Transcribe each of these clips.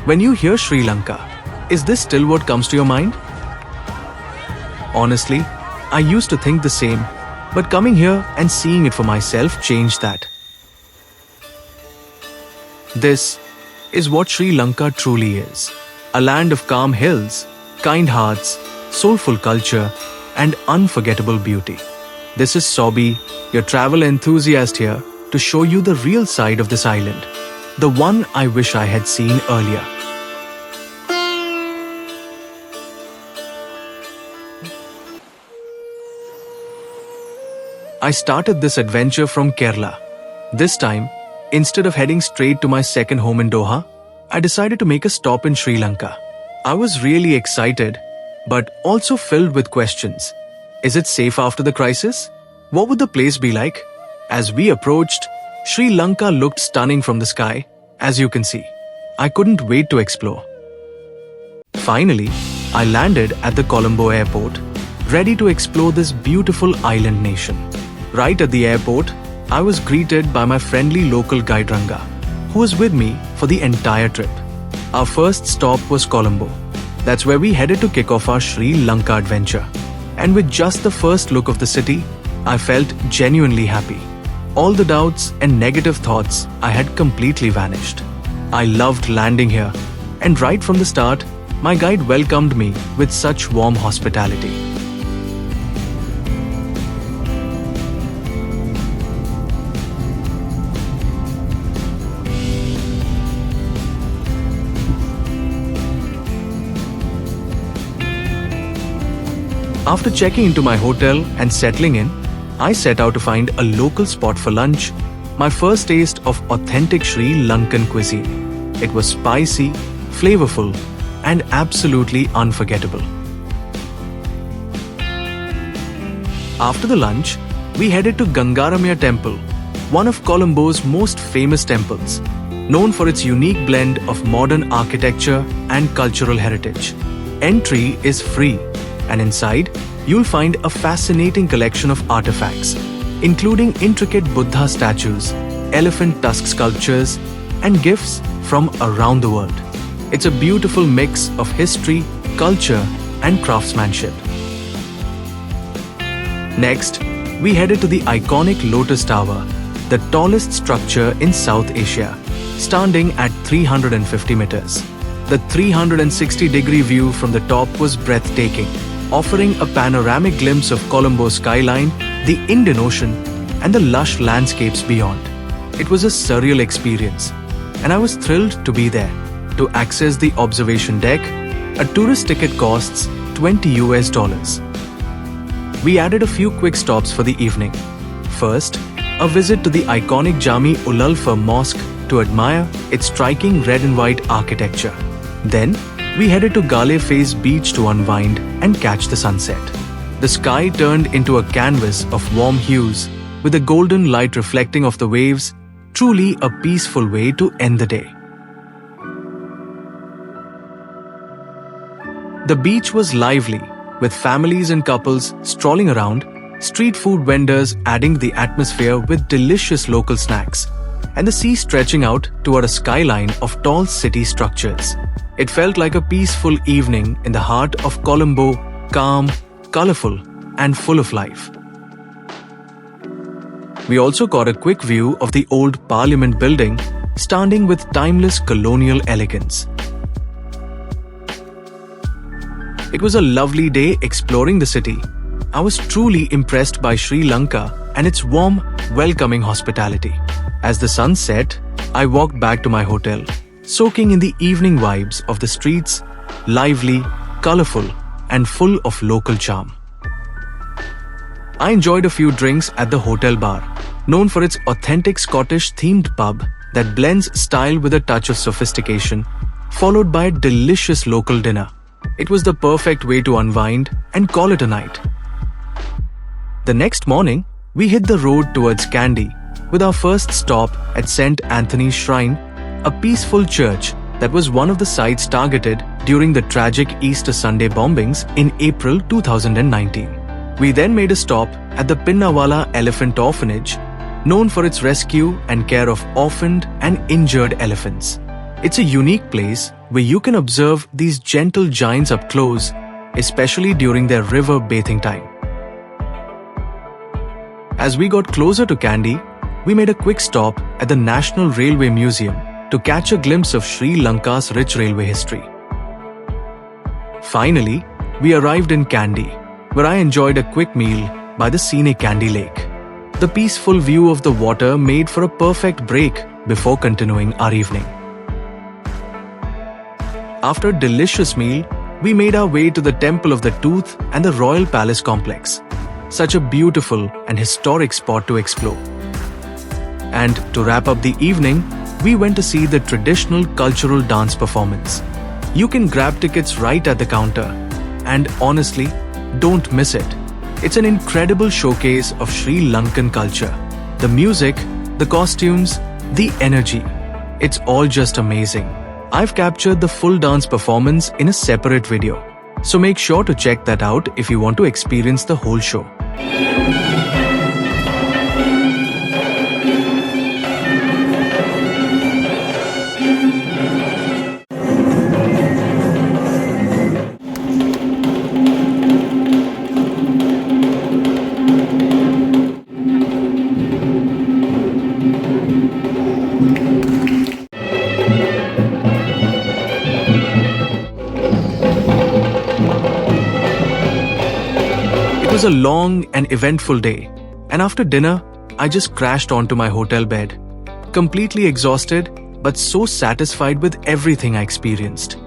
When you hear Sri Lanka, is this still what comes to your mind? Honestly, I used to think the same, but coming here and seeing it for myself changed that. This is what Sri Lanka truly is. A land of calm hills, kind hearts, soulful culture, and unforgettable beauty. This is Sobi, your travel enthusiast here, to show you the real side of this island. The one I wish I had seen earlier. I started this adventure from Kerala. This time, instead of heading straight to my second home in Doha, I decided to make a stop in Sri Lanka. I was really excited, but also filled with questions. Is it safe after the crisis? What would the place be like? As we approached, Sri Lanka looked stunning from the sky, as you can see. I couldn't wait to explore. Finally, I landed at the Colombo airport, ready to explore this beautiful island nation. Right at the airport, I was greeted by my friendly local guide Ranga, who was with me for the entire trip. Our first stop was Colombo. That's where we headed to kick off our Sri Lanka adventure. And with just the first look of the city, I felt genuinely happy. All the doubts and negative thoughts I had completely vanished. I loved landing here, and right from the start, my guide welcomed me with such warm hospitality. After checking into my hotel and settling in, I set out to find a local spot for lunch, my first taste of authentic Sri Lankan cuisine. It was spicy, flavorful, and absolutely unforgettable. After the lunch, we headed to Gangaramaya Temple, one of Colombo's most famous temples, known for its unique blend of modern architecture and cultural heritage. Entry is free, and inside, you'll find a fascinating collection of artifacts, including intricate Buddha statues, elephant tusk sculptures, and gifts from around the world. It's a beautiful mix of history, culture, and craftsmanship. Next, we headed to the iconic Lotus Tower, the tallest structure in South Asia, standing at 350 meters. The 360-degree view from the top was breathtaking, offering a panoramic glimpse of Colombo's skyline, the Indian Ocean, and the lush landscapes beyond. It was a surreal experience, and I was thrilled to be there. To access the observation deck, a tourist ticket costs $20. We added a few quick stops for the evening. First, a visit to the iconic Jami Ulalfa Mosque to admire its striking red and white architecture. Then, we headed to Galle Face Beach to unwind and catch the sunset. The sky turned into a canvas of warm hues, with the golden light reflecting off the waves, truly a peaceful way to end the day. The beach was lively, with families and couples strolling around, street food vendors adding the atmosphere with delicious local snacks, and the sea stretching out toward a skyline of tall city structures. It felt like a peaceful evening in the heart of Colombo, calm, colorful, and full of life. We also caught a quick view of the old Parliament building, standing with timeless colonial elegance. It was a lovely day exploring the city. I was truly impressed by Sri Lanka and its warm, welcoming hospitality. As the sun set, I walked back to my hotel, soaking in the evening vibes of the streets, lively, colorful, and full of local charm. I enjoyed a few drinks at the hotel bar, known for its authentic Scottish-themed pub that blends style with a touch of sophistication, followed by a delicious local dinner. It was the perfect way to unwind and call it a night. The next morning, we hit the road towards Kandy, with our first stop at St. Anthony's Shrine, a peaceful church that was one of the sites targeted during the tragic Easter Sunday bombings in April 2019. We then made a stop at the Pinnawala Elephant Orphanage, known for its rescue and care of orphaned and injured elephants. It's a unique place where you can observe these gentle giants up close, especially during their river bathing time. As we got closer to Kandy, we made a quick stop at the National Railway Museum to catch a glimpse of Sri Lanka's rich railway history. Finally, we arrived in Kandy, where I enjoyed a quick meal by the scenic Galle Lake. The peaceful view of the water made for a perfect break before continuing our evening. After a delicious meal, we made our way to the Temple of the Tooth and the Royal Palace complex. Such a beautiful and historic spot to explore. And to wrap up the evening, we went to see the traditional cultural dance performance. You can grab tickets right at the counter, and honestly, don't miss it. It's an incredible showcase of Sri Lankan culture. The music, the costumes, the energy. It's all just amazing. I've captured the full dance performance in a separate video, so make sure to check that out if you want to experience the whole show. It was a long and eventful day, and after dinner, I just crashed onto my hotel bed, completely exhausted but so satisfied with everything I experienced.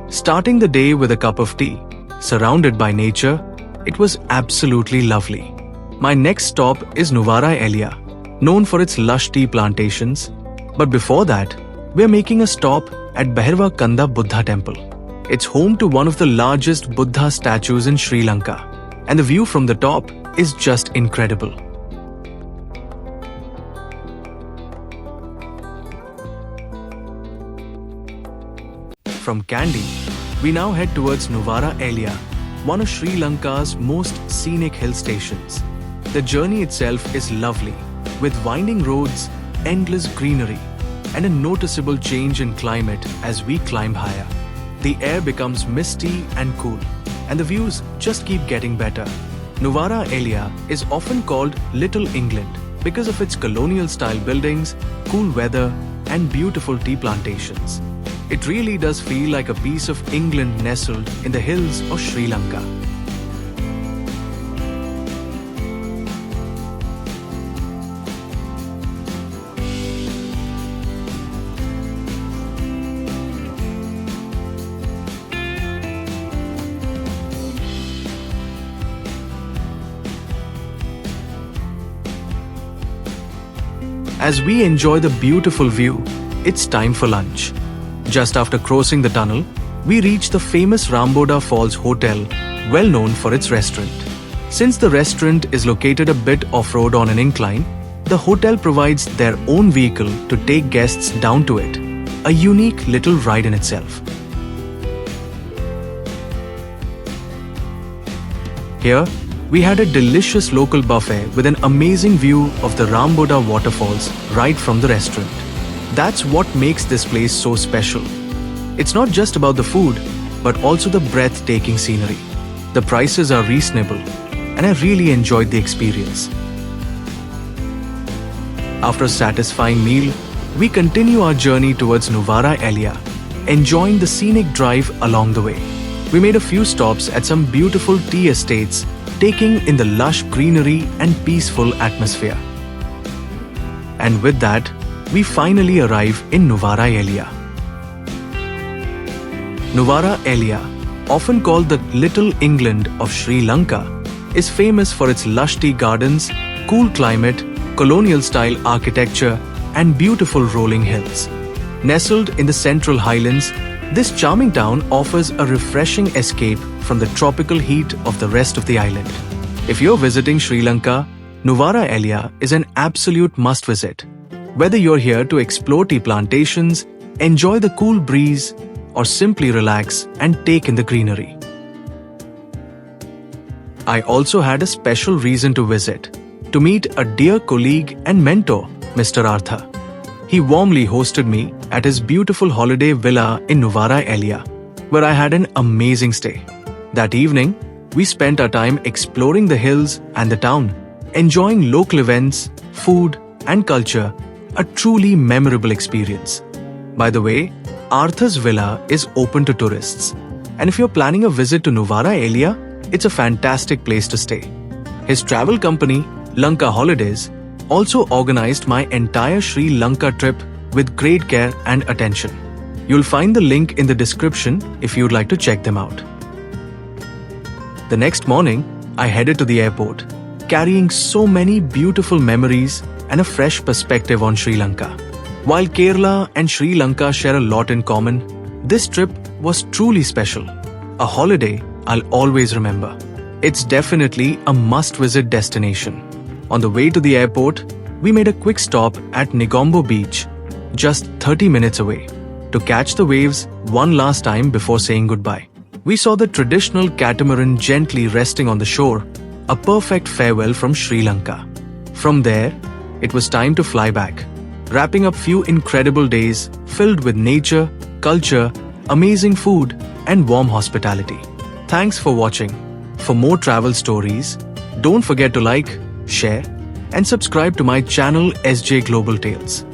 Starting the day with a cup of tea, surrounded by nature, it was absolutely lovely. My next stop is Nuwara Eliya, known for its lush tea plantations, but before that, we're making a stop at Bhairava Kanda Buddha Temple. It's home to one of the largest Buddha statues in Sri Lanka, and the view from the top is just incredible. From Kandy, we now head towards Nuwara Eliya, one of Sri Lanka's most scenic hill stations. The journey itself is lovely, with winding roads, endless greenery, and a noticeable change in climate as we climb higher. The air becomes misty and cool, and the views just keep getting better. Nuwara Eliya is often called Little England because of its colonial-style buildings, cool weather, and beautiful tea plantations. It really does feel like a piece of England nestled in the hills of Sri Lanka. As we enjoy the beautiful view, it's time for lunch. Just after crossing the tunnel, we reach the famous Ramboda Falls Hotel, well known for its restaurant. Since the restaurant is located a bit off-road on an incline, the hotel provides their own vehicle to take guests down to it, a unique little ride in itself. Here, we had a delicious local buffet with an amazing view of the Ramboda waterfalls right from the restaurant. That's what makes this place so special. It's not just about the food, but also the breathtaking scenery. The prices are reasonable, and I really enjoyed the experience. After a satisfying meal, we continue our journey towards Nuwara Eliya, enjoying the scenic drive along the way. We made a few stops at some beautiful tea estates, taking in the lush greenery and peaceful atmosphere. And with that, we finally arrive in Nuwara Eliya. Nuwara Eliya, often called the Little England of Sri Lanka, is famous for its lush tea gardens, cool climate, colonial-style architecture, and beautiful rolling hills. Nestled in the central highlands, this charming town offers a refreshing escape from the tropical heat of the rest of the island. If you're visiting Sri Lanka, Nuwara Eliya is an absolute must-visit. Whether you're here to explore tea plantations, enjoy the cool breeze, or simply relax and take in the greenery. I also had a special reason to visit, to meet a dear colleague and mentor, Mr. Arthur. He warmly hosted me at his beautiful holiday villa in Nuwara Eliya, where I had an amazing stay. That evening, we spent our time exploring the hills and the town, enjoying local events, food, and culture, a truly memorable experience. By the way, Arthur's villa is open to tourists, and if you're planning a visit to Nuwara Eliya, it's a fantastic place to stay. His travel company, Lanka Holidays, also organized my entire Sri Lanka trip with great care and attention. You'll find the link in the description if you'd like to check them out. The next morning, I headed to the airport, carrying so many beautiful memories and a fresh perspective on Sri Lanka. While Kerala and Sri Lanka share a lot in common, this trip was truly special. A holiday I'll always remember. It's definitely a must-visit destination. On the way to the airport, we made a quick stop at Negombo beach, just 30 minutes away, to catch the waves one last time before saying goodbye. We saw the traditional catamaran gently resting on the shore, a perfect farewell from Sri Lanka. From there, it was time to fly back, wrapping up few incredible days filled with nature, culture, amazing food, and warm hospitality. Thanks for watching. For more travel stories, don't forget to like, share, and subscribe to my channel SJ Global Tales.